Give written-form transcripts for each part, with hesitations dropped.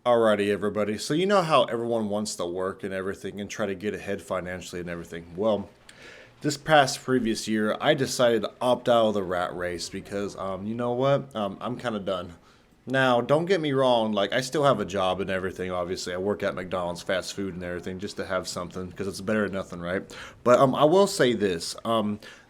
Alrighty, everybody. So you know how everyone wants to work and everything and try to get ahead financially and everything. Well, this past previous year, I decided to opt out of the rat race because, you know what? I'm kind of done. Now, don't get me wrong. Like, I still have a job and everything. Obviously, I work at McDonald's, fast food and everything, just to have something because it's better than nothing, right? But I will say this.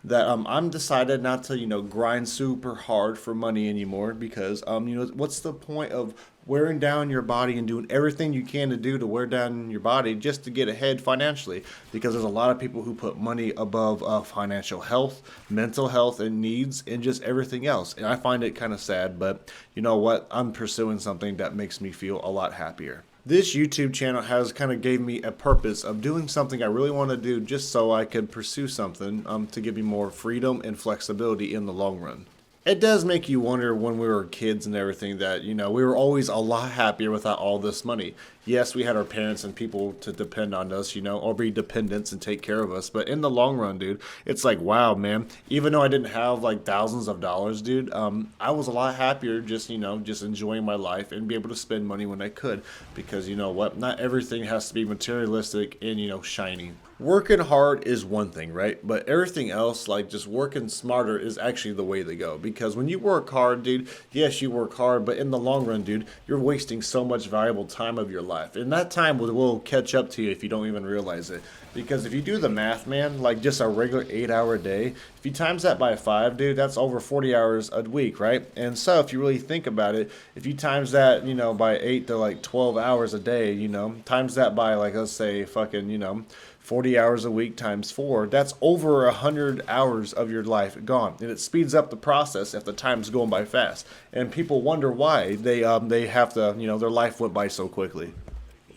That I'm decided not to grind super hard for money anymore because what's the point of wearing down your body and doing everything you can to do to wear down your body just to get ahead financially, because there's a lot of people who put money above financial health, mental health and needs, and just everything else, and I find it kind of sad. But you know what, I'm pursuing something that makes me feel a lot happier. This YouTube channel has kind of gave me a purpose of doing something I really want to do just so I could pursue something to give me more freedom and flexibility in the long run. It does make you wonder when we were kids and everything that, we were always a lot happier without all this money. Yes, we had our parents and people to depend on us, or be dependents and take care of us. But in the long run, dude, it's like, wow, man, even though I didn't have like thousands of dollars, dude, I was a lot happier just enjoying my life and be able to spend money when I could. Because you know what? Not everything has to be materialistic and, shiny. Working hard is one thing, right? But everything else, like just working smarter, is actually the way to go. Because when you work hard, dude, yes, you work hard, but in the long run, dude, you're wasting so much valuable time of your life. And that time will catch up to you if you don't even realize it. Because if you do the math, man, like just a regular 8 hour day, if you times that by five, dude, that's over 40 hours a week, right? And so if you really think about it, if you times that, by 8 to like 12 hours a day, times that by like, let's say, fucking, 40 hours a week times four, that's over 100 hours of your life gone. And it speeds up the process if the time's going by fast. And people wonder why they have to, their life went by so quickly.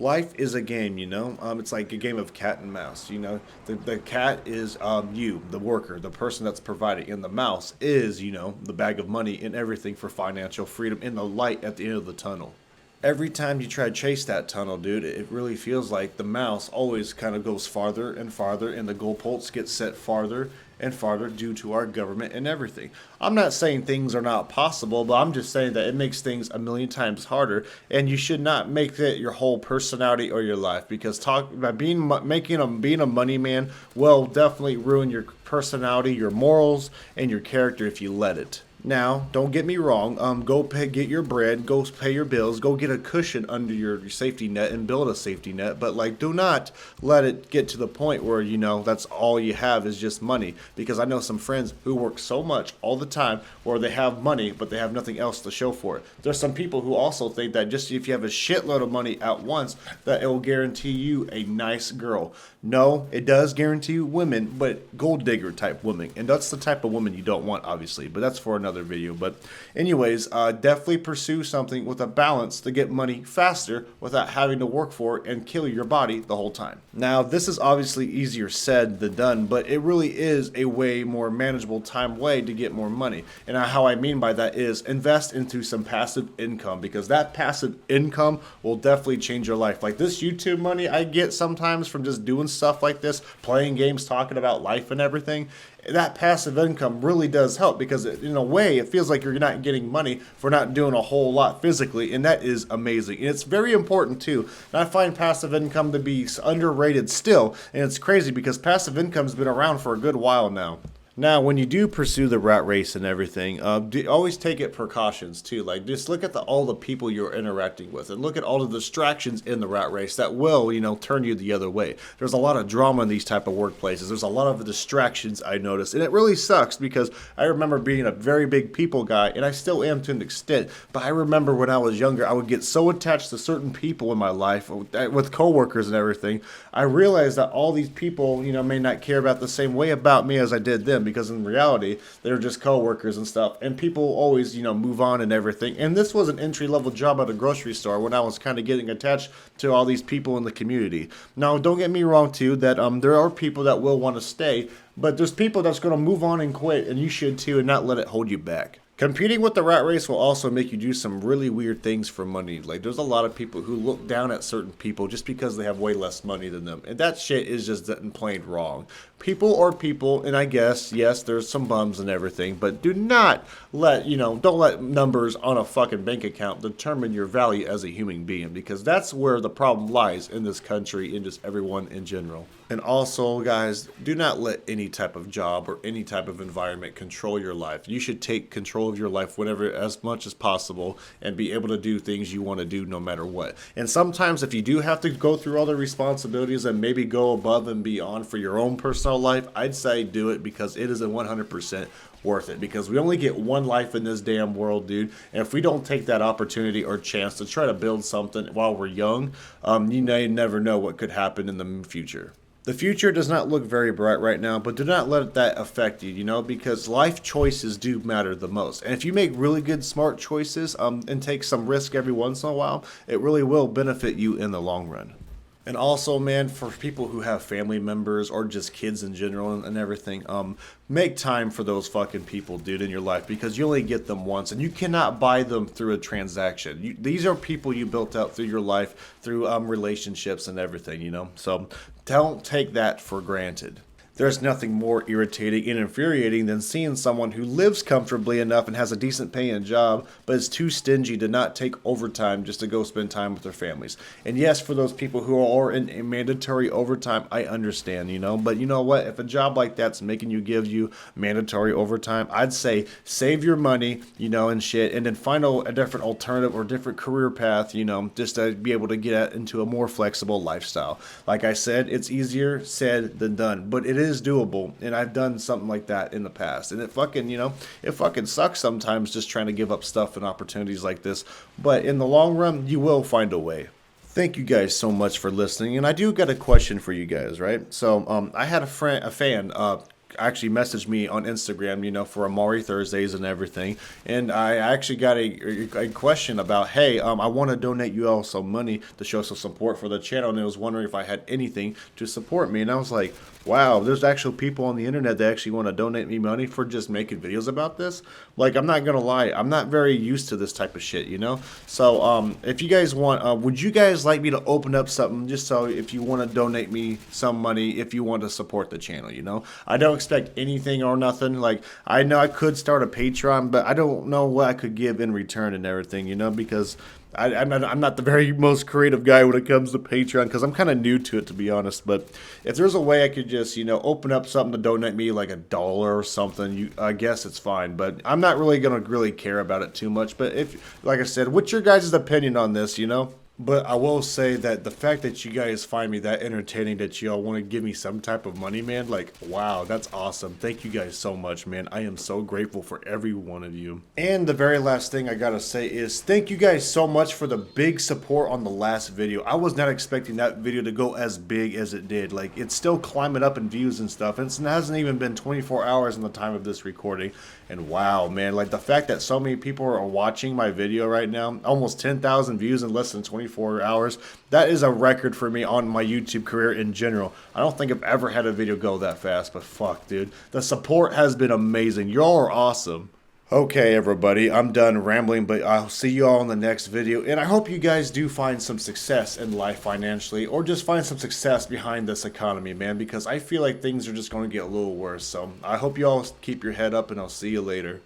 Life is a game, it's like a game of cat and mouse. The cat is you, the worker, the person that's providing, and the mouse is, the bag of money and everything for financial freedom and the light at the end of the tunnel. Every time you try to chase that tunnel, dude, it really feels like the mouse always kind of goes farther and farther, and the goalposts get set farther and farther due to our government and everything. I'm not saying things are not possible, but I'm just saying that it makes things a million times harder, and you should not make that your whole personality or your life, because talk by being a money man will definitely ruin your personality, your morals, and your character if you let it. Now, don't get me wrong. Go get your bread, go pay your bills, go get a cushion under your safety net and build a safety net. But like, do not let it get to the point where that's all you have is just money. Because I know some friends who work so much all the time, where they have money but they have nothing else to show for it. There's some people who also think that just if you have a shitload of money at once, that it will guarantee you a nice girl. No, it does guarantee you women, but gold digger type women, and that's the type of woman you don't want, obviously. But that's for another video. But anyways, definitely pursue something with a balance to get money faster without having to work for it and kill your body the whole time. Now, this is obviously easier said than done, but it really is a way more manageable time way to get more money. And how I mean by that is invest into some passive income, because that passive income will definitely change your life. Like this YouTube money I get sometimes from just doing stuff like this, playing games, talking about life and everything, that passive income really does help, because in a way it feels like you're not getting money for not doing a whole lot physically, and that is amazing. And it's very important too. And I find passive income to be underrated still, and it's crazy because passive income's been around for a good while now. Now, when you do pursue the rat race and everything, always take it precautions too. Like, just look at all the people you're interacting with, and look at all the distractions in the rat race that will, turn you the other way. There's a lot of drama in these type of workplaces. There's a lot of distractions I notice, and it really sucks because I remember being a very big people guy, and I still am to an extent. But I remember when I was younger, I would get so attached to certain people in my life, with coworkers and everything. I realized that all these people, may not care about the same way about me as I did them, because in reality they're just coworkers and stuff, and people always move on and everything. And this was an entry level job at a grocery store when I was kind of getting attached to all these people in the community. Now, don't get me wrong too, that there are people that will want to stay, but there's people that's going to move on and quit, and you should too, and not let it hold you back. Competing with the rat race will also make you do some really weird things for money. Like, there's a lot of people who look down at certain people just because they have way less money than them. And that shit is just plain wrong. People are people, and I guess, yes, there's some bums and everything, but do not let, don't let numbers on a fucking bank account determine your value as a human being, because that's where the problem lies in this country and just everyone in general. And also, guys, do not let any type of job or any type of environment control your life. You should take control of your life whenever, as much as possible, and be able to do things you want to do no matter what. And sometimes if you do have to go through all the responsibilities and maybe go above and beyond for your own personal life, I'd say do it, because it is a 100% worth it, because we only get one life in this damn world, dude. And if we don't take that opportunity or chance to try to build something while we're young, you never know what could happen in the future. The future does not look very bright right now, but do not let that affect you, because life choices do matter the most. And if you make really good, smart choices and take some risk every once in a while, it really will benefit you in the long run. And also, man, for people who have family members or just kids in general and everything, make time for those fucking people, dude, in your life, because you only get them once, and you cannot buy them through a transaction. These are people you built out through your life, through relationships and everything, So don't take that for granted. There's nothing more irritating and infuriating than seeing someone who lives comfortably enough and has a decent paying job, but is too stingy to not take overtime just to go spend time with their families. And yes, for those people who are in a mandatory overtime, I understand, But you know what? If a job like that's making you give you mandatory overtime, I'd say save your money, and shit, and then find a different alternative or different career path, just to be able to get into a more flexible lifestyle. Like I said, it's easier said than done, but it is doable, and I've done something like that in the past, and it fucking sucks sometimes just trying to give up stuff and opportunities like this, but in the long run, you will find a way. Thank you guys so much for listening, and I do got a question for you guys, right? So, I had a fan, actually messaged me on Instagram, for Amari Thursdays and everything. And I actually got a question about, hey, I want to donate you all some money to show some support for the channel. And I was wondering if I had anything to support me. And I was like, wow, there's actual people on the internet that actually want to donate me money for just making videos about this. Like, I'm not going to lie, I'm not very used to this type of shit, So, if you guys want, would you guys like me to open up something just so if you want to donate me some money, if you want to support the channel, I don't expect anything or nothing. Like, I know I could start a Patreon, but I don't know what I could give in return and everything, because I'm not the very most creative guy when it comes to Patreon, because I'm kind of new to it, to be honest. But if there's a way I could just, open up something to donate me like $1 or something, I guess it's fine. But I'm not really going to really care about it too much. But if, like I said, what's your guys' opinion on this, But I will say that the fact that you guys find me that entertaining, that y'all want to give me some type of money, man, like, wow, that's awesome. Thank you guys so much, man. I am so grateful for every one of you. And the very last thing I gotta say is thank you guys so much for the big support on the last video. I was not expecting that video to go as big as it did. Like, it's still climbing up in views and stuff. And it hasn't even been 24 hours in the time of this recording. And wow, man, like the fact that so many people are watching my video right now, almost 10,000 views in less than 24 hours, that is a record for me on my YouTube career in general. I don't think I've ever had a video go that fast, but fuck, dude. The support has been amazing. Y'all are awesome. Okay, everybody, I'm done rambling, but I'll see you all in the next video, and I hope you guys do find some success in life financially, or just find some success behind this economy, man, because I feel like things are just going to get a little worse. So I hope you all keep your head up, and I'll see you later.